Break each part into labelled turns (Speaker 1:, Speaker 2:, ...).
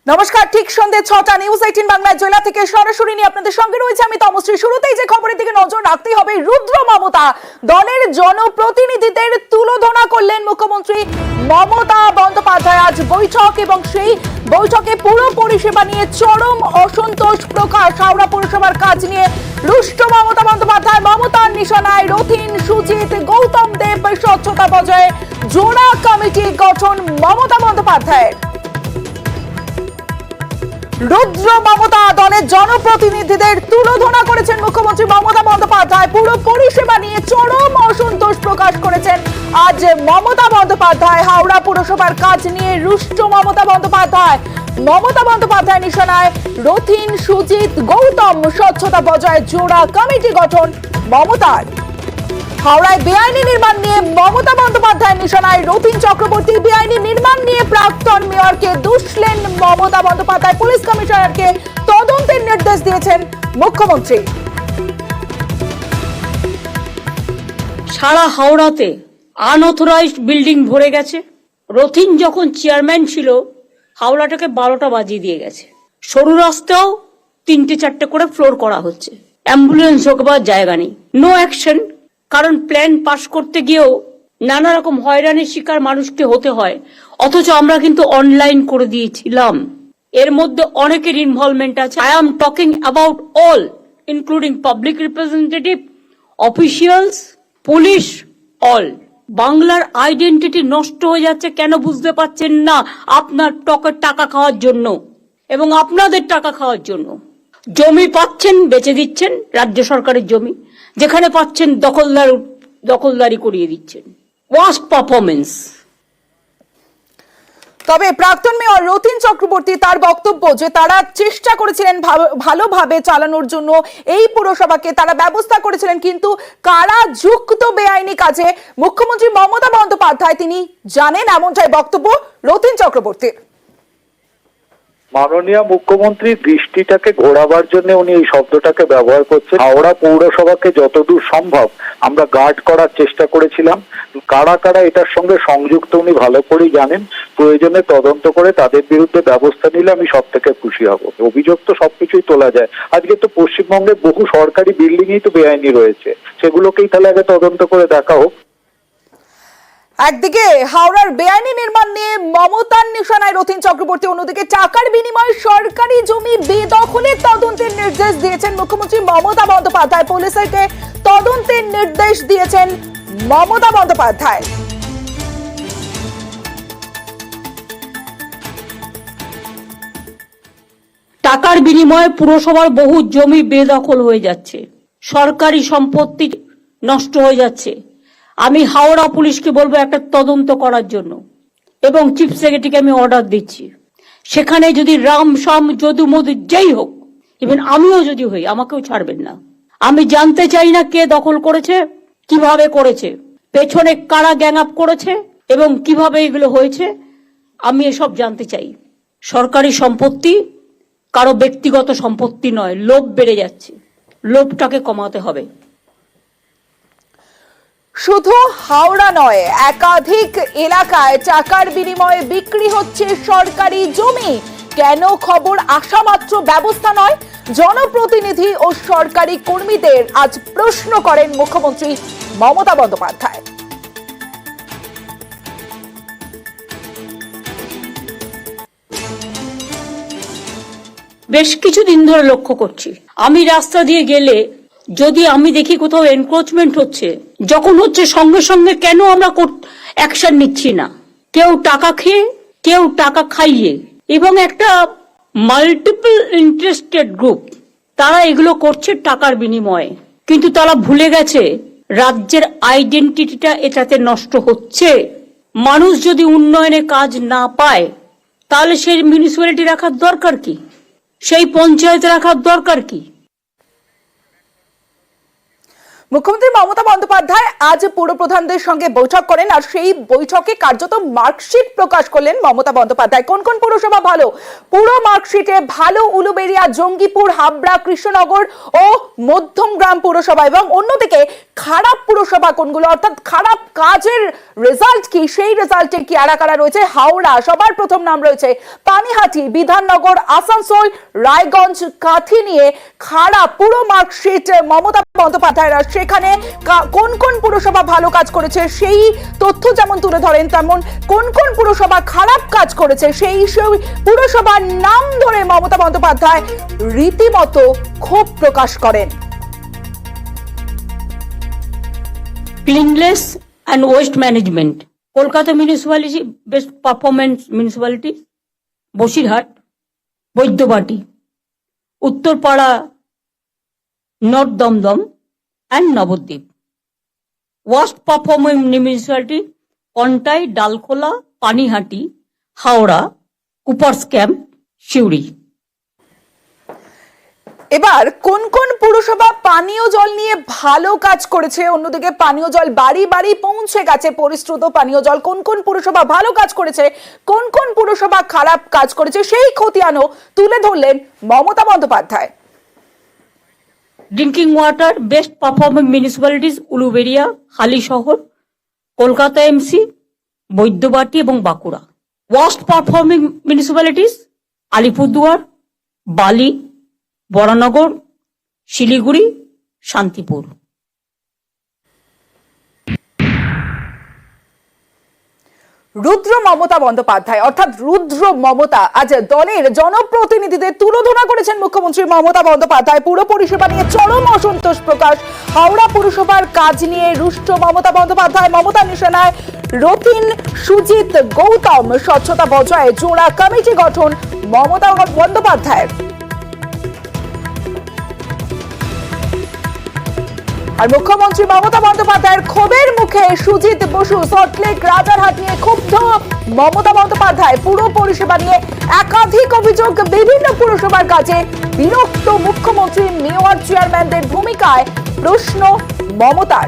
Speaker 1: নমস্কার, ঠিক সন্ধ্যে ৬টা নিউজ ১৮ বাংলা জেলা থেকে সরাসরি নিয়ে আপনাদের সঙ্গে রয়েছে আমি তমশ্রী। শুরুতেই যে খবরের দিকে নজর রাখতেই হবে, রুদ্র মমতা দলের জনপ্রতিনিধিদের তুলোধনা করলেন মুখ্যমন্ত্রী মমতা বন্দ্যোপাধ্যায়। আজ বৈঠক এবং সেই বৈঠকে পুরো পরিষেবা নিয়ে চরম অসন্তোষ প্রকাশ। হাওড়া পুরসভার কাজ নিয়ে রুষ্ট মমতা বন্দ্যোপাধ্যায়। মমতার নিশানায় রথিন, সুজিত, গৌতম দেব। স্বচ্ছতা বজায় জোড়া কমিটি গঠন মমতা বন্দ্যোপাধ্যায়ের। রুদ্র মমতা দলের জনপ্রতিনিধিদের তুলোধনা করেছেন মুখ্যমন্ত্রী মমতা বন্দ্যোপাধ্যায়। পুরো পরিষেবা নিয়ে চরম অসন্তোষ প্রকাশ করেছেন আজ মমতা বন্দ্যোপাধ্যায়। হাওড়া পুরসভার কাজ নিয়ে রুষ্ট মমতা বন্দ্যোপাধ্যায়। মমতা বন্দ্যোপাধ্যায় নিশানায় রথিন, সুজিত, গৌতম। স্বচ্ছতা বজায় জোড়া কমিটি গঠন মমতার। হাওড়ায় বেআইনি নির্মাণ নিয়ে মমতা বন্দ্যোপাধ্যায় নিশানায় রথিন চক্রবর্তী। বেআইনি নির্মাণ নিয়ে প্রাক্তন মেয়রকে দুষলেন মমতা বন্দ্যোপাধ্যায়। পুলিশ কমিশনারকে তদন্তের নির্দেশ দিয়েছেন মুখ্যমন্ত্রী।
Speaker 2: সারা হাওড়াতে আনঅথরাইজড বিল্ডিং ভরে গেছে। রথিন যখন চেয়ারম্যান ছিল হাওড়াটাকে 12টা বাজিয়ে দিয়ে গেছে। সরু রাস্তাও 3টে-4টে করে ফ্লোর করা হচ্ছে। অ্যাম্বুলেন্স ঢোকবার জায়গা নেই। No action. কারণ প্ল্যান পাস করতে গিয়েও নানা রকম হয়রানির শিকার মানুষকে হতে হয়, অথচ আমরা কিন্তু অনলাইন করে দিয়েছিলাম। এর মধ্যে অনেকের ইনভলভমেন্ট আছে। I am talking about all, including public representative, officials, police, all. বাংলার আইডেন্টিটি নষ্ট হয়ে যাচ্ছে। কেন বুঝতে পারছেন না? আপনার টকের টাকা খাওয়ার জন্য এবং আপনাদের টাকা খাওয়ার জন্য। জমি পাচ্ছেন বেচে দিচ্ছেন, রাজ্য সরকারের জমি। যেখানে পাচ্ছেন দখলদারি করিয়ে দিচ্ছেন। Worst performance.
Speaker 1: তবে প্রাক্তন মেয়র রথিন চক্রবর্তী তার বক্তব্য যে তারা চেষ্টা করেছিলেন ভালোভাবে চালানোর জন্য এই পুরসভাকে, তারা ব্যবস্থা করেছিলেন, কিন্তু কারা যুক্ত বেআইনি কাজে মুখ্যমন্ত্রী মমতা বন্দ্যোপাধ্যায় তিনি জানেন, এমনটাই বক্তব্য রথিন চক্রবর্তীর।
Speaker 3: মাননীয় মুখ্যমন্ত্রী দৃষ্টিটাকে ঘোরাবার জন্য উনি এই শব্দটাকে ব্যবহার করছেন। হাওড়া পৌরসভাকে যতদূর সম্ভব আমরা গার্ড করার চেষ্টা করেছিলাম। কারা কারা এটার সঙ্গে সংযুক্ত উনি ভালো করেই জানেন। প্রয়োজনে তদন্ত করে তাদের বিরুদ্ধে ব্যবস্থা নিলে আমি সব থেকে খুশি হব। অভিযোগ তো সবকিছুই তোলা যায়। আজকে তো পশ্চিমবঙ্গে বহু সরকারি বিল্ডিংই তো বেআইনি রয়েছে, সেগুলোকেই তাহলে আগে তদন্ত করে দেখা হোক।
Speaker 1: একদিকে হাওড়ার বেআইনি নির্মাণ নিয়ে মমতার নিশানায় রথিন চক্রবর্তী, অন্যদিকে টাকার বিনিময়ে সরকারি জমি বেদখলের তদন্তের নির্দেশ দিয়েছেন মুখ্যমন্ত্রী মমতা বন্দ্যোপাধ্যায়। পুলিশকে তদন্তের নির্দেশ দিয়েছেন মমতা বন্দ্যোপাধ্যায়।
Speaker 2: টাকার বিনিময়ে পুরসভার বহু জমি বেদখল হয়ে যাচ্ছে, সরকারি সম্পত্তি নষ্ট হয়ে যাচ্ছে। আমি হাওড়া পুলিশকে বলবো একটা তদন্ত করার জন্য, এবং চিফ সেক্রেটারিকে আমি অর্ডার দিচ্ছি। সেখানে যদি রাম শাম যদু মধু যেই হোক, ইভেন আমিও যদি হই, আমাকেও ছাড়বেন না। আমি জানতে চাই না কে দখল করেছে, কিভাবে করেছে, পেছনে কারা গ্যাং আপ করেছে এবং কিভাবে এগুলো হয়েছে। আমি এসব জানতে চাই। সরকারি সম্পত্তি কারো ব্যক্তিগত সম্পত্তি নয়। লোভ বেড়ে যাচ্ছে, লোভটাকে কমাতে হবে।
Speaker 1: শুধু হাওড়া নয়, একাধিক এলাকায় টাকার বিনিময়ে বিক্রি হচ্ছে সরকারি জমি। কেন খবর আসা মাত্র ব্যবস্থা নয়? জনপ্রতিনিধি ও সরকারি কর্মীদের আজ প্রশ্ন করেন মুখ্যমন্ত্রী মমতা বন্দ্যোপাধ্যায়।
Speaker 2: বেশ কিছুদিন ধরে লক্ষ্য করছি, আমি রাস্তা দিয়ে গেলে যদি আমি দেখি কোথাও এনক্রোচমেন্ট হচ্ছে, যখন হচ্ছে সঙ্গে সঙ্গে কেন আমরা অ্যাকশন নিচ্ছি না? কেউ টাকা খেয়ে, কেউ টাকা খাইয়ে, এবং একটা মাল্টিপল ইন্টারেস্টেড গ্রুপ, তারা এগুলো করছে টাকার বিনিময়ে। কিন্তু তারা ভুলে গেছে রাজ্যের আইডেন্টিটিটা এটাতে নষ্ট হচ্ছে। মানুষ যদি উন্নয়নে কাজ না পায়, তাহলে সেই মিউনিসিপ্যালিটি রাখার দরকার কি? সেই পঞ্চায়েত রাখার দরকার কি?
Speaker 1: মুখ্যমন্ত্রী মমতা বন্দ্যোপাধ্যায় আজ পুরপ্রধানদের সঙ্গে বৈঠক করেন, আর সেই বৈঠকে কার্যত মার্কশিট প্রকাশ করলেন মমতা বন্দ্যোপাধ্যায়। কোন কোন পুরসভা ভালো? পুরো মার্কশিটে ভালো উলুবেড়িয়া, জঙ্গিপুর, হাবড়া, কৃষ্ণনগর ও মধ্যমগ্রাম পুরসভা, এবং অন্যদিকে খারাপ পুরসভা কোনগুলো, অর্থাৎ খারাপ কাজের রেজাল্ট কি, সেই রেজাল্টে কি কারা কারা রয়েছে। হাওড়া সবার প্রথম নাম রয়েছে, পানিহাটি, বিধাননগর, আসানসোল, রায়গঞ্জ, কাঁথি নিয়ে খারাপ পুরো মার্কশিট মমতা বন্দ্যোপাধ্যায়ের। সেখানে কোন কোন পুরসভা ভালো কাজ করেছে সেই তথ্য যেমন তুলে ধরেন, তেমন কোন কোন পুরসভা খারাপ কাজ করেছে সেই পুরসভার নাম ধরে মমতা বন্দ্যোপাধ্যায় রীতিমতো ক্ষোভ প্রকাশ করেন।
Speaker 2: Cleanness and waste management. Kolkata municipality, best performance municipality, Bosirhat, Baidyabati, Uttarpara, North Damdam and Navadvip. Worst performing municipality, Kontai, Dalkola, Panihati, Howrah, Coopers Camp, Siuri.
Speaker 1: এবার কোন কোন পুরসভা পানীয় জল নিয়ে ভালো কাজ করেছে, অন্যদিকে পানীয় জল বাড়ি বাড়ি পৌঁছে গেছে, পরিশ্রুত পানীয় জল কোন কোন পুরসভা ভালো কাজ করেছে, কোন কোন পুরসভা খারাপ কাজ করেছে, সেই খতিয়ানও তুলে ধরলেন Mamata Bandyopadhyay.
Speaker 2: Drinking water, best performing municipalities, Uluberia, Halishahar, Kolkata MC, Baidyabati এবং Bankura. Worst performing municipalities, Alipurduar, Bali, Baranagar, Siliguri, Shantipur.
Speaker 1: রুদ্র মমতা বন্দ্যোপাধ্যায় অর্থাৎ রুদ্র মমতা আজ দলের জনপ্রতিনিধিদের তুলোধনা করেছেন মুখ্যমন্ত্রী মমতা বন্দ্যোপাধ্যায়। পুরো পরিষেবা নিয়ে চরম অসন্তোষ প্রকাশ, হাওড়া পুরসভার কাজ নিয়ে রুষ্ট মমতা বন্দ্যোপাধ্যায়। মমতা নিশানায় রথিন, সুজিত, গৌতম, স্বচ্ছতা বজায় জোড়া কমিটি গঠন মমতা বন্দ্যোপাধ্যায়ের। আর মুখ্যমন্ত্রী মমতা বন্দ্যোপাধ্যায়ের ক্ষোভের মুখে সুজিত বসু, সল্টলেক রাজারহাট নিয়ে ক্ষুব্ধ মমতা বন্দ্যোপাধ্যায়। পুরো পরিষেবা নিয়ে একাধিক অভিযোগ, বিভিন্ন পুরসভার কাজে বিরক্ত মুখ্যমন্ত্রী, মেয়র চেয়ারম্যানদের ভূমিকায় প্রশ্ন মমতার।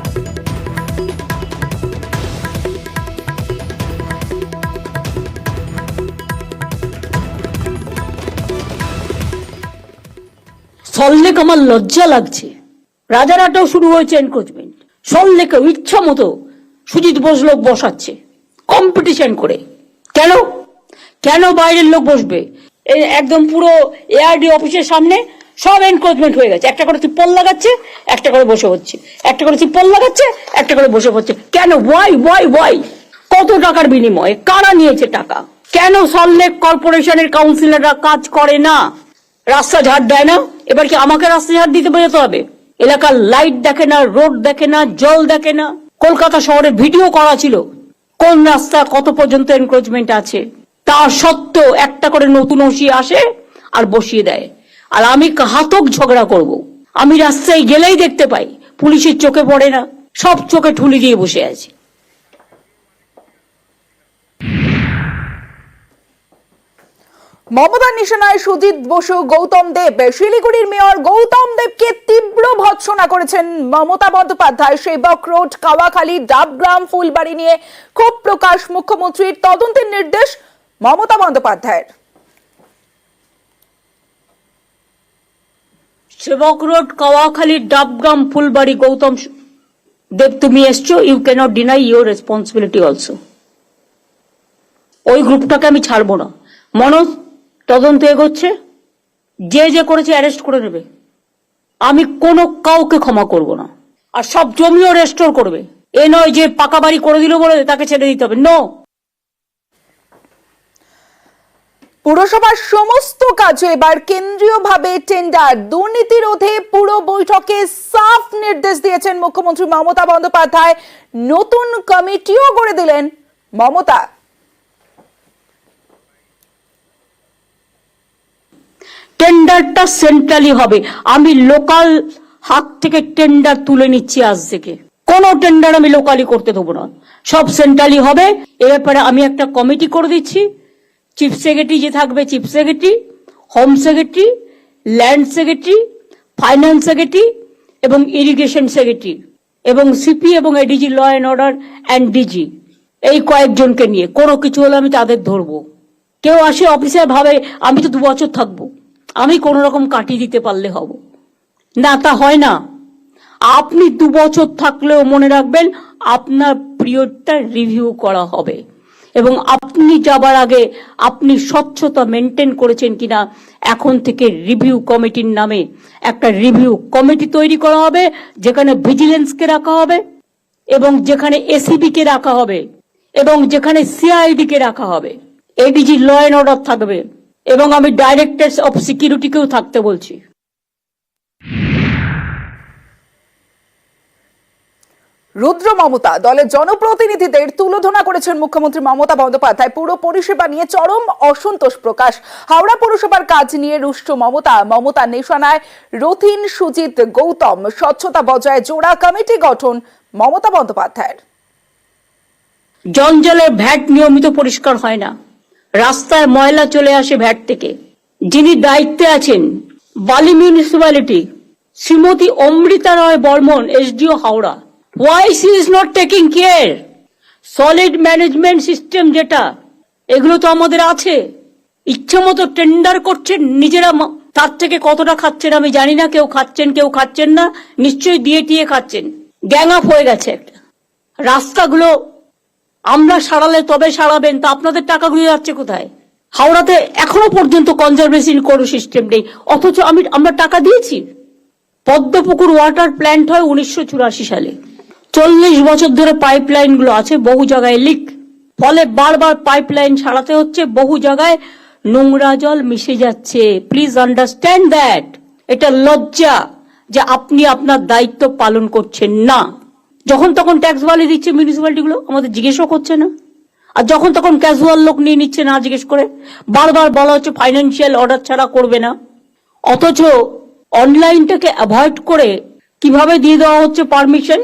Speaker 2: সল্টলেক আমার লজ্জা লাগছে, রাজারহাটেও শুরু হয়েছে এনক্রোচমেন্ট, সল্টলেকে ইচ্ছা মতো সুজিত বোস লোক বসাচ্ছে কম্পিটিশন করে। কেন কেন বাইরের লোক বসবে? একদম পুরো এআরডি অফিসের সামনে সব এনক্রোচমেন্ট হয়ে গেছে, একটা করে তিপ্পল লাগাচ্ছে, একটা করে বসে হচ্ছে, একটা করে তিপ্পল লাগাচ্ছে, একটা করে বসে হচ্ছে। কেন? ওয়াই? কত টাকার বিনিময়ে? কারা নিয়েছে টাকা? কেন সল্টলেক কর্পোরেশনের কাউন্সিলররা কাজ করে না? রাস্তা ঝাড় দেয় না? এবার কি আমাকে রাস্তা ঝাড় দিতে বেরোতে হবে? এলাকার লাইট দেখে না, রোড দেখে না, জল দেখে না। কলকাতা শহরে ভিডিও করা ছিল কোন রাস্তা কত পর্যন্ত এনক্রোচমেন্ট আছে, তার সত্ত্বেও একটা করে নতুন ওসি আসে আর বসিয়ে দেয়। আর আমি ঘাতক ঝগড়া করব, আমি রাস্তায় গেলেই দেখতে পাই, পুলিশের চোখে পড়ে না, সব চোখে ঠুলি দিয়ে বসে আছে।
Speaker 1: মমতার নিশানায় সুজিত বসু, গৌতম দেব। শিলিগুড়ির মেয়র গৌতম দেবকে তীব্র ভৎসনা করেছেন মমতা বন্দ্যোপাধ্যায়। সেবক রোড, কাওয়াখালী, ডাবগ্রাম, ফুলবাড়ি নিয়ে ক্ষোভ প্রকাশ মুখ্যমন্ত্রীর। তদন্তের নির্দেশ মমতা বন্দ্যোপাধ্যায়ের।
Speaker 2: সেবক রোড, কাওয়াখালী, ডাবগ্রাম, ফুলবাড়ি, গৌতম দেব তুমি এসছো, you can't deny your responsibility also. ওই গ্রুপটাকে আমি ছাড়বো না। মনোজ তদন্ত এগোচ্ছে, যে করেছে অ্যারেস্ট করে নেবে। আমি কোনো কাউকে ক্ষমা করব না। আর সব জমিও রেস্টোর করবে। এ নয় যে পাকা বাড়ি করে দিল বলে তাকে ছেড়ে দিতে হবে, নো।
Speaker 1: পুরসভার সমস্ত কাজে এবার কেন্দ্রীয়ভাবে টেন্ডার। দুর্নীতি রোধে পুরো বৈঠকে সাফ নির্দেশ দিয়েছেন মুখ্যমন্ত্রী মমতা বন্দ্যোপাধ্যায়। নতুন কমিটিও গড়ে দিলেন মমতা।
Speaker 2: টেন্ডারটা সেন্ট্রালি হবে। আমি লোকাল হাত থেকে টেন্ডার তুলে নিচ্ছি আজ থেকে। কোন টেন্ডার আমি লোকালি করতে দেবো না, সব সেন্ট্রালি হবে। এ ব্যাপারে আমি একটা কমিটি করে দিচ্ছি। চিফ সেক্রেটারি যে থাকবে, chief secretary, home secretary, land secretary, finance secretary এবং ইরিগেশন সেক্রেটারি এবং সিপি এবং ADG, law and order and DG, এই কয়েকজনকে নিয়ে কোনো কিছু হলে আমি তাদের ধরবো। কেউ আসে অফিসে ভাবে আমি তো 2 বছর থাকবো, আমি কোন রকম কাটিয়ে দিতে পারলে হব না, তা হয় না। আপনি 2 বছর থাকলেও মনে রাখবেন আপনার পিরিয়ডটা রিভিউ করা হবে, এবং আপনি যাবার আগে আপনি স্বচ্ছতা মেনটেন করেছেন কিনা এখন থেকে রিভিউ কমিটির নামে একটা রিভিউ কমিটি তৈরি করা হবে, যেখানে ভিজিলেন্সকে রাখা হবে এবং যেখানে এসিবি কে রাখা হবে এবং যেখানে সিআইডি কে রাখা হবে, এডিজি ল অ্যান্ড অর্ডার থাকবে, এবং আমি ডাইরেক্টরস অফ সিকিউরিটিকেও থাকতে বলছি।
Speaker 1: রুদ্র মমতা দলের জনপ্রতিনিধিদের তুলোধনা করেছেন মুখ্যমন্ত্রী মমতা বন্দ্যোপাধ্যায়। পুরো পরিষেবা নিয়ে চরম অসন্তোষ প্রকাশ। হাওড়া পৌরসভার কাজ নিয়ে রুষ্ট মমতার নিশানায় রথিন, সুজিত, গৌতম। স্বচ্ছতা বজায় জোড়া কমিটি গঠন মমতা বন্দ্যোপাধ্যায়ের।
Speaker 2: জঞ্জালের ভ্যাট নিয়মিত পরিষ্কার হয় না, রাস্তায় ময়লা চলে আসে ভ্যাট থেকে। যিনি দায়িত্বে আছেন বালি municipality, Shrimati Amrita Roy Barman, SDO Howrah, why she is not taking care? Solid management system যেটা, এগুলো তো আমাদের আছে। ইচ্ছা মতো টেন্ডার করছেন নিজেরা, তার থেকে কতটা খাচ্ছেন আমি জানি না। কেউ খাচ্ছেন কেউ খাচ্ছেন না, নিশ্চয়ই দিয়ে টিয়ে খাচ্ছেন। গ্যাং আপ হয়ে গেছে একটা। রাস্তাগুলো আমরা সারালে তবে সারাবেন, তা আপনাদের টাকাগুলো যাচ্ছে কোথায়? হাওড়াতে এখনো পর্যন্ত কনজারভেশন কোনো সিস্টেম নেই, অথচ আমরা টাকা দিয়েছি। পদ্মপুকুর ওয়াটার প্ল্যান্ট হয় 1984 সালে। 40 বছর ধরে পাইপলাইন গুলো আছে, বহু জায়গায় লিক, ফলে বারবার পাইপলাইন সারাতে হচ্ছে। বহু জায়গায় নোংরা জল মিশে যাচ্ছে। Please understand that. এটা লজ্জা যে আপনি আপনার দায়িত্ব পালন করছেন না। যখন তখন ট্যাক্স বালি দিচ্ছে মিউনিসিপ্যালিটি গুলো, আমাদের জিজ্ঞেসও করছে না। আর যখন তখন ক্যাজুয়াল লোক নিয়ে নিচ্ছে না জিজ্ঞেস করে। বারবার বলা হচ্ছে ফাইন্যান্সিয়াল অর্ডার ছাড়া করবে না, অথচ অনলাইনটাকে অ্যাভয়েড করে কিভাবে দিয়ে দেওয়া হচ্ছে পারমিশন।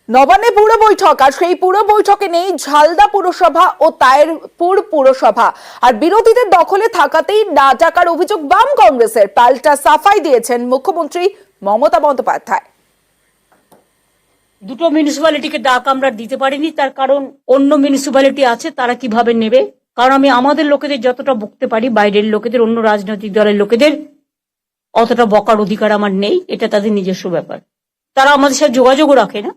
Speaker 1: নবান্নে পুরো বৈঠক, আর সেই পুরো বৈঠকে নেই ঝালদা পুরসভা ও তায়েরপুর পুরসভা। আর বিরোধীদের দখলে থাকাতেই না টাকার অভিযোগ বাম কংগ্রেসের। পাল্টা সাফাই দিয়েছেন মুখ্যমন্ত্রী মমতা বন্দ্যোপাধ্যায়।
Speaker 2: দুটো মিউনিসিপ্যালিটিকে ডাক আমরা দিতে পারিনি, তার কারণ অন্য মিউনিসিপ্যালিটি আছে, তারা কিভাবে নেবে। কারণ আমি আমাদের লোকেদের যতটা বকতে পারি, বাইরের লোকেদের, অন্য রাজনৈতিক দলের লোকেদের অতটা বকার অধিকার আমার নেই। এটা তাদের নিজস্ব ব্যাপার। তারা আমাদের সাথে যোগাযোগও রাখে না।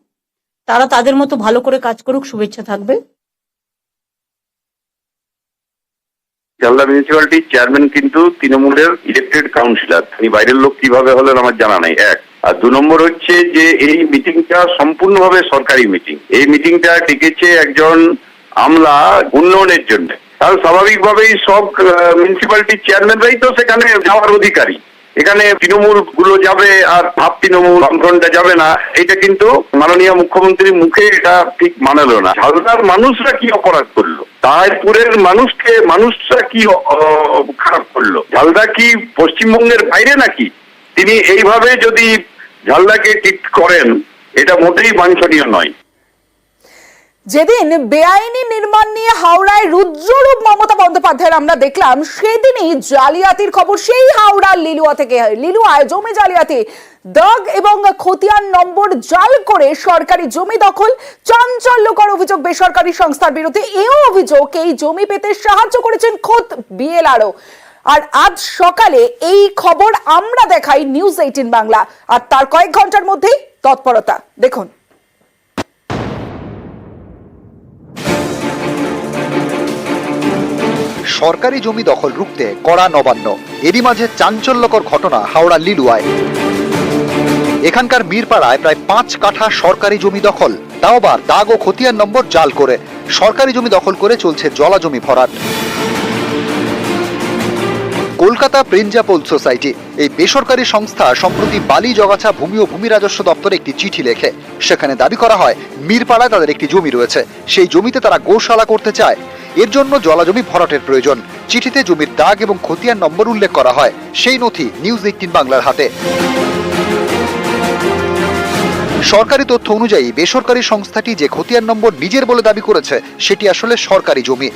Speaker 2: তারা তাদের মতো ভালো করে কাজ করুক, শুভেচ্ছা থাকবে।
Speaker 4: ঝালদা মিউনিসিপ্যালিটির চেয়ারম্যান কিন্তু তৃণমূলের ইলেক্টেড কাউন্সিলর। তিনি বাইরের লোক কিভাবে হলেন আমার জানা নাই, এক। আর 2 নম্বর হচ্ছে যে এই মিটিংটা সম্পূর্ণভাবে সরকারি মিটিং। এই মিটিংটা ডেকেছে একজন আমলা উন্নয়নের জন্য। তাহলে স্বাভাবিকভাবেই সব মিউনিসিপ্যালিটির চেয়ারম্যানরাই তো সেখানে যাওয়ার অধিকারী। এখানে তৃণমূল গুলো যাবে আর ভাব তৃণমূল বামফ্রন্টটা যাবে না, এটা কিন্তু মাননীয় মুখ্যমন্ত্রীর মুখে এটা ঠিক মানালো না। ঝালদার মানুষরা কি অপরাধ করলো? তাজপুরের মানুষরা কি খারাপ করলো? ঝালদা কি পশ্চিমবঙ্গের বাইরে নাকি? তিনি এইভাবে যদি ঝালদাকে ঠিক করেন, এটা মোটেই বাঞ্ছনীয় নয়।
Speaker 1: যেদিন বেআইনি নির্মাণ নিয়ে হাওড়ায় রুদ্ররূপ মমতা বন্দ্যোপাধ্যায়ের আমরা দেখলাম, সেদিনই জালিয়াতির খবর সেই হাওড়ার লিলুয়ায় জমি জালিয়াতি, দাগ এবং খতিয়ান নম্বর জাল করে সরকারি জমি দখল, চাঞ্চল্যকর অভিযোগ বেসরকারি সংস্থার বিরুদ্ধে। এও অভিযোগ এই জমি পেতে সাহায্য করেছেন খোদ বিএলআরও। আর আজ সকালে এই খবর আমরা দেখাই নিউজ 18 বাংলা, আর তার কয়েক ঘন্টার মধ্যেই তৎপরতা দেখুন।
Speaker 5: সরকারি জমি দখল রুখতে কড়া নবান্ন। এরই মাঝে চাঞ্চল্যকর ঘটনা হাওড়া লিলুয়ায়। এখানকার মিরপাড়ায় প্রায় 5 কাঠা সরকারি জমি দখল, তাও আবার দাগ ও খতিয়ান নম্বর জাল করে। সরকারি জমি দখল করে চলছে জলা জমি ভরাট। কলকাতা প্রিঞ্জাপোল সোসাইটি, এই বেসরকারি সংস্থা সম্প্রতি বালি জগাছা ভূমি ও ভূমি রাজস্ব দপ্তরে একটি চিঠি লেখে। সেখানে দাবি করা হয় মিরপাড়ায় তাদের একটি জমি রয়েছে, সেই জমিতে তারা গোশালা করতে চায়। এর জন্য জলাজমি ভরাটের প্রয়োজন। চিঠিতে জমির দাগ এবং খতিয়ান নম্বর উল্লেখ করা হয়। সেই নথি নিউজ 18 বাংলার হাতে। সরকারি তথ্য অনুযায়ী বেসরকারি সংস্থাটি যে খতিয়ান নম্বর নিজের বলে দাবি করেছে, সেটি আসলে সরকারি জমি।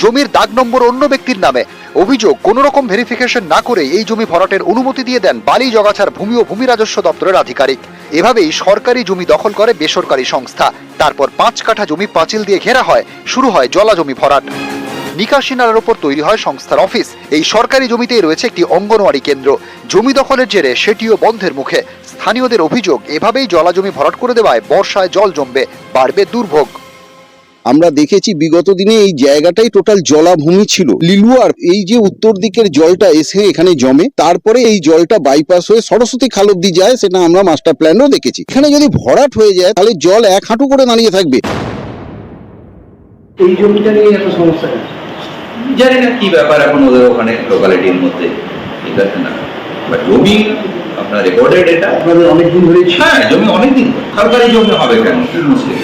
Speaker 5: জমির দাগ নম্বর অন্য ব্যক্তির নামে। অভিযোগ, কোন রকম ভেরিফিকেশন না করে এই জমি ভরাটের অনুমতি দিয়ে দেন বালি জগাছার ভূমি ও ভূমি রাজস্ব দপ্তরের আধিকারিক। এভাবেই সরকারি জমি দখল করে বেসরকারি সংস্থা। তারপর 5 কাঠা জমি পাঁচিল দিয়ে ঘেরা হয়, শুরু হয় জলা জমি ভরাট। নিকাশি নালার উপর তৈরি হয় সংস্থার অফিস। এই সরকারি জমিতেই রয়েছে একটি অঙ্গনওয়াড়ি কেন্দ্র। জমি দখলের জেরে সেটিও বন্ধের মুখে। স্থানীয়দের অভিযোগ, এভাবেই জলাজমি ভরাট করে দেওয়ায় বর্ষায় জল জমবে, বাড়বে দুর্ভোগ।
Speaker 6: আমরা দেখেছি বিগত দিনে এই জায়গাটাই টোটাল জলাভূমি ছিল। লিলুয়ার এই যে উত্তর দিকের জলটা এসে এখানে জমে, তারপরে এই জলটা বাইপাস হয়ে সরস্বতী খাল অব্দি যায়, সেটা আমরা মাস্টার প্ল্যানেও দেখেছি। এখানে যদি ভরাট হয়ে যায় তাহলে জল 1 হাঁটু করে দাঁড়িয়ে থাকবে।
Speaker 7: এই জমিটা নিয়ে এত সমস্যা আছে,
Speaker 8: জানি না কি ব্যাপার এখন ওদের ওখানে লোকালিটির মধ্যে, ঠিক আছে না, বাট জমি আপনার রেকর্ডেড, এটা
Speaker 7: আপনাদের অনেকদিন ধরে।
Speaker 8: হ্যাঁ, জমি অনেকদিন সরকারি জমি হবে কেন, কি মুশকিল?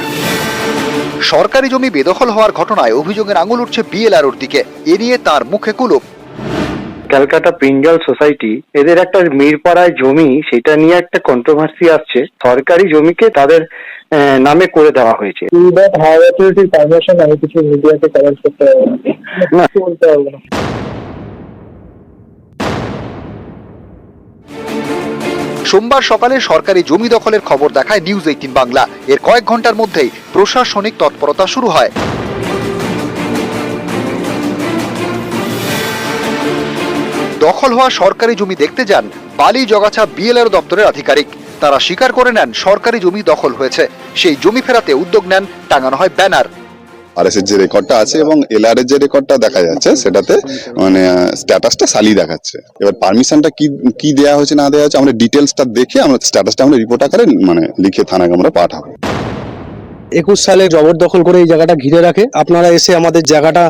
Speaker 5: সরকারি জমি বেদখল হওয়ার ঘটনায় অভিযোগের আঙুল উঠছে বিএলআরওর দিকে। এ নিয়ে তার মুখে কুলুপ।
Speaker 9: ক্যালকাটা ব্রিঞ্জাল সোসাইটি, এদের একটা মিরপাড়ায় জমি, সেটা নিয়ে একটা কন্ট্রোভার্সি আসছে। সরকারি জমিকে তাদের নামে করে দেওয়া হয়েছে। হাওড়া অথরিটির পারমিশন আমি কিছু মিডিয়াকে কমেন্ট করতে পারবো না, বলতে পারবো না।
Speaker 5: সোমবার সকালে সরকারি জমি দখলের খবর দেখায় নিউজ 18 বাংলা। এর কয়েক ঘন্টার মধ্যেই প্রশাসনিক তৎপরতা শুরু হয়। দখল হওয়া সরকারি জমি দেখতে যান বালি জগাছা বিএলআরও দপ্তরের আধিকারিক। তারা স্বীকার করে নেন সরকারি জমি দখল হয়েছে। সেই জমি ফেরাতে উদ্যোগ নেন, টাঙানো হয় ব্যানার।
Speaker 10: আরএস এর যে রেকর্ডটা আছে এবং এলআর এর যে রেকর্ডটা দেখা যাচ্ছে, সেটাতে মানে স্ট্যাটাসটা সালি দেখাচ্ছে। এবার পারমিশনটা কি দেওয়া হয়েছে না দেওয়া হয়েছে, আমরা ডিটেলসটা দেখে আমরা স্ট্যাটাসটা আমরা রিপোর্ট আকারে মানে লিখে থানাকে আমরা পাঠাবো।
Speaker 11: 21 সালে জবরদখল করে এই জায়গাটা ঘিরে রাখে। আপনারা এসে আমাদের জায়গাটা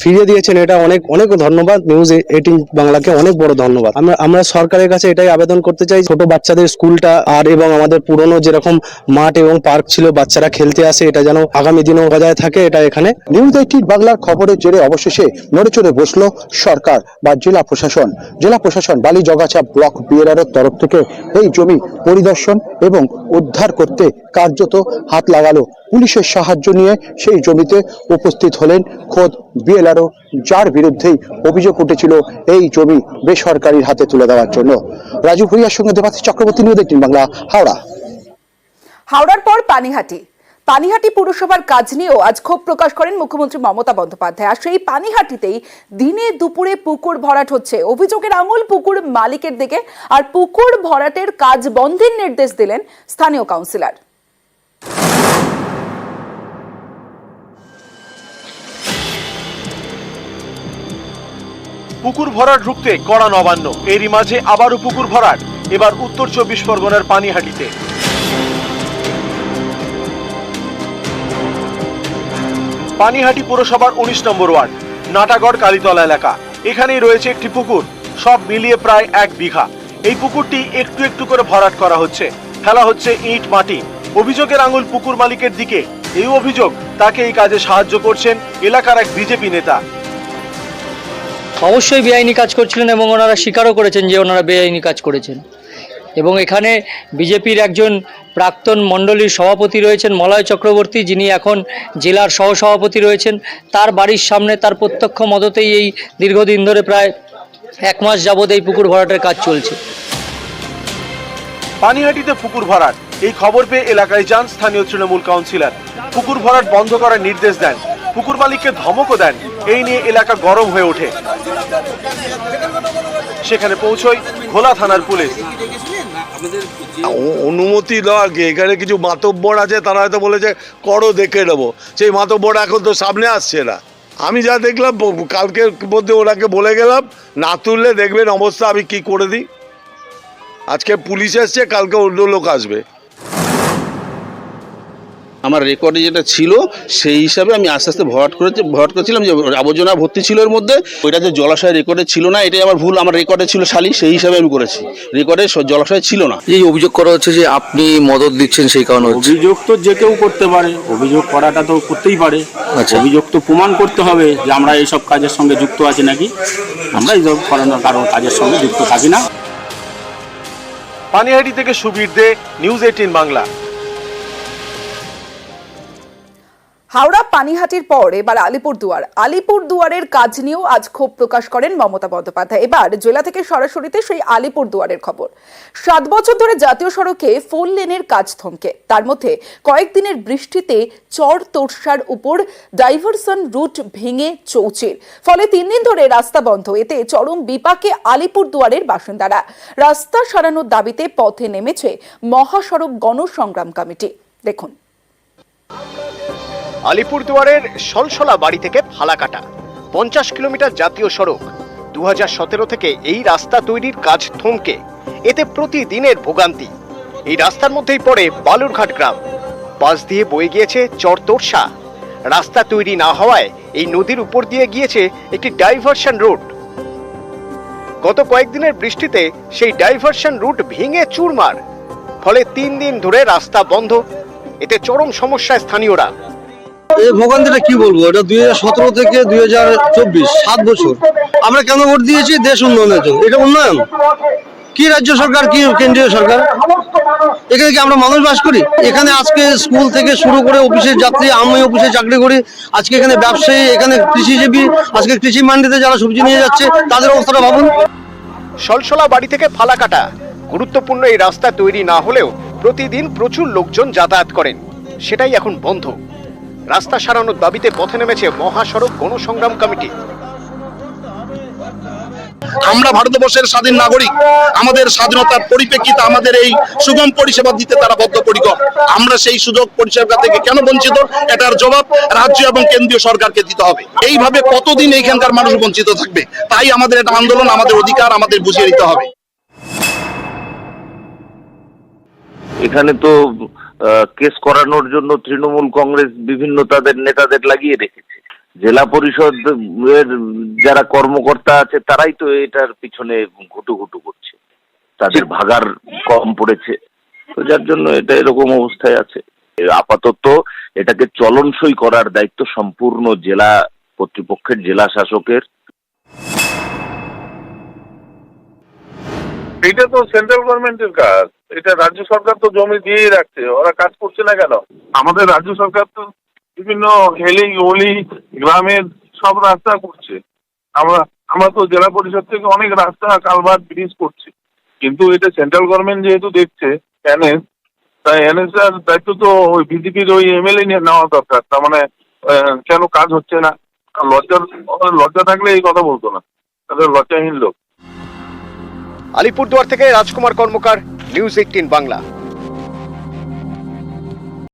Speaker 11: ফিরিয়ে দিয়েছেন, এটা অনেক অনেক ধন্যবাদ। নিউজ 18 বাংলাকে অনেক বড় ধন্যবাদ। আমরা সরকারের কাছে এটাই আবেদন করতে চাই, ছোট বাচ্চাদের স্কুলটা আর এবং আমাদের পুরনো যেরকম মাঠ এবং পার্ক ছিল, বাচ্চারা খেলতে আসে, এটা যেন আগামী দিনেও বজায় থাকে, এটা এখানে।
Speaker 6: নিউজ 18 বাংলার খবরের জেরে অবশেষে নড়ে চড়ে বসলো সরকার বা জেলা প্রশাসন। জেলা প্রশাসন বালি জগাছা ব্লক বিএলআরওর তরফ থেকে এই জমি পরিদর্শন এবং উদ্ধার করতে কার্যত হাত লাগালো। পুলিশের সাহায্য নিয়ে সেই জমিতে উপস্থিত হলেন খোদ বিএলআরও, যার বিরুদ্ধেই অভিযোগ উঠেছিল এই জমি বেসরকারির হাতে তুলে দেওয়ার জন্য। রাজু ভুইয়ার সঙ্গে দেবাশিস চক্রবর্তী, নিউজ 18 বাংলা, হাওড়া।
Speaker 1: হাওড়ার পর পানিহাটি পুরসভার কাজ নিয়েও আজ ক্ষোভ প্রকাশ করেন মুখ্যমন্ত্রী মমতা বন্দ্যোপাধ্যায়। আর সেই পানিহাটিতেই দিনে দুপুরে পুকুর ভরাট হচ্ছে। অভিযোগের আঙুল পুকুর মালিকের দিকে, আর পুকুর ভরাটের কাজ বন্ধের নির্দেশ দিলেন স্থানীয় কাউন্সিলর।
Speaker 12: পুকুর ভরাট রুখতে কড়া নবান্ন। এরই মাঝে আবারও পুকুর ভরাট, এবার উত্তর 24 পরগনার পানিহাটিতে। পানিহাটি পুরসভার 19 নম্বর ওয়ার্ড, নাটাগড় কালীতলা এলাকা। এখানেই রয়েছে একটি পুকুর, সব মিলিয়ে প্রায় 1 বিঘা। এই পুকুরটি একটু একটু করে ভরাট করা হচ্ছে, ফেলা হচ্ছে ইট মাটি। অভিযোগের আঙুল পুকুর মালিকের দিকে। এই অভিযোগ, তাকে এই কাজে সাহায্য করছেন এলাকার এক বিজেপি নেতা।
Speaker 13: অবশ্যই বেআইনি কাজ করছিলেন এবং ওনারা স্বীকারও করেছেন যে ওনারা বেআইনি কাজ করেছেন। এবং এখানে বিজেপির একজন প্রাক্তন মণ্ডলীর সভাপতি রয়েছেন মলয় চক্রবর্তী, যিনি এখন জেলার সহসভাপতি রয়েছেন। তার বাড়ির সামনে তার প্রত্যক্ষ মদতেই এই দীর্ঘদিন ধরে প্রায় 1 মাস যাবৎ এই পুকুর ভরাটের কাজ চলছে।
Speaker 12: পানিহাটিতে পুকুর ভরাট, এই খবর পেয়ে এলাকায় যান স্থানীয় তৃণমূল কাউন্সিলর। পুকুর ভরাট বন্ধ করার নির্দেশ দেন, পুকুর মালিককে ধমকও দেন। এই নিয়ে এলাকা গরম হয়ে ওঠে। সেখানে পৌঁছয় ঘোলা থানার পুলিশ।
Speaker 14: অনুমতি দেওয়া কি, এখানে কিছু মাতব্বর আছে, তারা হয়তো বলেছে করো, দেখে নেবো। সেই মাতব্বর এখন তো সামনে আসছে না। আমি যা দেখলাম কালকের মধ্যে ওনাকে বলে গেলাম, না তুললে দেখবেন অবস্থা আমি কি করে দিই। আজকে পুলিশ এসছে, কালকে অন্য লোক আসবে।
Speaker 6: আমার রেকর্ডে যেটা ছিল সেই হিসাবে আমি আস্তে আস্তে ভরাট করেছিলাম, যে আবর্জনা ভর্তি ছিল এর মধ্যে, ওইটা যে জলাশয় রেকর্ডে ছিল না, এটাই আমার ভুল। আমার রেকর্ডে ছিল শালি, সেই হিসাবে আমি করেছি, রেকর্ডে জলাশয় ছিল না।
Speaker 11: এই অভিযোগ করা হচ্ছে যে আপনি মদত দিচ্ছেন, সেই কারণে
Speaker 7: অভিযোগ তো যে কেউ করতে পারে, অভিযোগ করাটা তো করতেই পারে। অভিযোগ তো প্রমাণ করতে হবে যে আমরা এইসব কাজের সঙ্গে যুক্ত আছি নাকি। আমরা এইসব করানোর কারণ কাজের সঙ্গে যুক্ত থাকি না।
Speaker 12: পানিহাটি থেকে সুবীর দে, নিউজ 18 বাংলা।
Speaker 1: হাওড়া পানিহাটির পর এবার আলিপুরদুয়ারের কাজ নিয়েও আজ ক্ষোভ প্রকাশ করেন মমতা বন্দ্যোপাধ্যায়। এবার জেলা থেকে সরাসরিতে সেই আলিপুরদুয়ারের খবর। 7 বছর ধরে জাতীয় সড়কে 4 লেনের কাজ থমকে, তার মধ্যে কয়েকদিনের বৃষ্টিতে চর তোর্সার উপর ডাইভারশন রুট ভেঙে চৌচির, ফলে 3 দিন ধরে রাস্তা বন্ধ। এতে চরম বিপাকে আলিপুরদুয়ারের বাসিন্দারা। রাস্তা সারানোর দাবিতে পথে নেমেছে মহাসড়ক গণসংগ্রাম কমিটি। দেখুন।
Speaker 15: আলিপুরদুয়ারের সলসলা বাড়ি থেকে ফালাকাটা 50 কিলোমিটার জাতীয় সড়ক 2017 থেকে এই রাস্তা তৈরির কাজ থমকে, এতে প্রতিদিনের ভোগান্তি। এই রাস্তার মধ্যেই পড়ে বালুরঘাট গ্রাম, পাশ দিয়ে বয়ে গিয়েছে চরতোরসা। রাস্তা তৈরি না হওয়ায় এই নদীর উপর দিয়ে গিয়েছে একটি ডাইভারশন রুট। গত কয়েকদিনের বৃষ্টিতে সেই ডাইভারশন রুট ভেঙে চুরমার, ফলে 3 দিন ধরে রাস্তা বন্ধ। এতে চরম সমস্যায় স্থানীয়রা।
Speaker 11: এই ভোগান্তিটা কি বলবো, এটা 2017 থেকে 2024 7 বছর আমরা কেন ভোট দিয়েছি? দেশ উন্নয়নের জন্য। এটা উন্নয়ন কি রাজ্য সরকার কি কেন্দ্রীয় সরকার? এখানে কি আমরা মানুষ বাস করি? এখানে আজকে স্কুল থেকে শুরু করে অফিসের যাত্রী, আমি অফিসে চাকরি করি, আজকে এখানে ব্যবসায়ী, এখানে কৃষিজীবী, আজকে কৃষি মান্ডিতে যারা সবজি নিয়ে যাচ্ছে তাদের অবস্থাটা ভাবুন।
Speaker 15: সলসলা বাড়ি থেকে ফালাকাটা গুরুত্বপূর্ণ এই রাস্তা তৈরি না হলেও প্রতিদিন প্রচুর লোকজন যাতায়াত করেন, সেটাই এখন বন্ধ। রাস্তা সারানোর দাবিতে পথে নেমেছে মহাসড়ক গণসংগ্রাম কমিটি।
Speaker 16: আমরা ভারতবর্ষের স্বাধীন নাগরিক, আমাদের স্বাধীনতার পরিপ্রেক্ষিতে আমাদের এই সুগম পরিষেবা দিতে তারা বদ্ধপরিকর। আমরা সেই সুযোগ পরিষেবা থেকে কেন বঞ্চিত, এটার জবাব রাজ্য এবং কেন্দ্রীয় সরকারকে দিতে হবে। এইভাবে কতদিন এইখানকার মানুষ বঞ্চিত থাকবে? তাই আমাদের এটা আন্দোলন, আমাদের অধিকার আমাদের বুঝিয়ে দিতে হবে।
Speaker 17: এখানে তো কেস করানোর জন্য তৃণমূল কংগ্রেস বিভিন্ন তাদের নেতাদের লাগিয়ে রেখেছে। জেলা পরিষদের যারা কর্মকর্তা আছে তারাই তো এটার পিছনে ঘুটুঘুটু করছে, তাদের ভাগার কম পড়েছে, তো যার জন্য এটা এরকম অবস্থায় আছে। আপাতত এটাকে চলনসই করার দায়িত্ব সম্পূর্ণ জেলা কর্তৃপক্ষের, জেলা শাসকের।
Speaker 14: এটা তো সেন্ট্রাল গভর্নমেন্টের কাজ, এটা রাজ্য সরকার তো জমি দিয়েই রাখছে, ওরা কাজ করছে না কেন? আমাদের রাজ্য সরকার তো বিভিন্ন হেলি গলি গ্রামের সব রাস্তা করছে। আমরা তো জেলা পরিষদ থেকে অনেক রাস্তা, কালভার্ট, ব্রিজ করছি, কিন্তু এটা সেন্ট্রাল গভর্নমেন্ট যেহেতু দেখছে এনএস, তাই এনএস এর দায়িত্ব তো ওই বিজেপির ওই এমএলএ নিয়ে নেওয়া দরকার। তার মানে কেন কাজ হচ্ছে না? লজ্জা থাকলে এই কথা বলতো না, তাদের লজ্জাহীন লোক।
Speaker 15: আলিপুরদুয়ার থেকে রাজকুমার কর্মকার, নিউজ 18 বাংলা।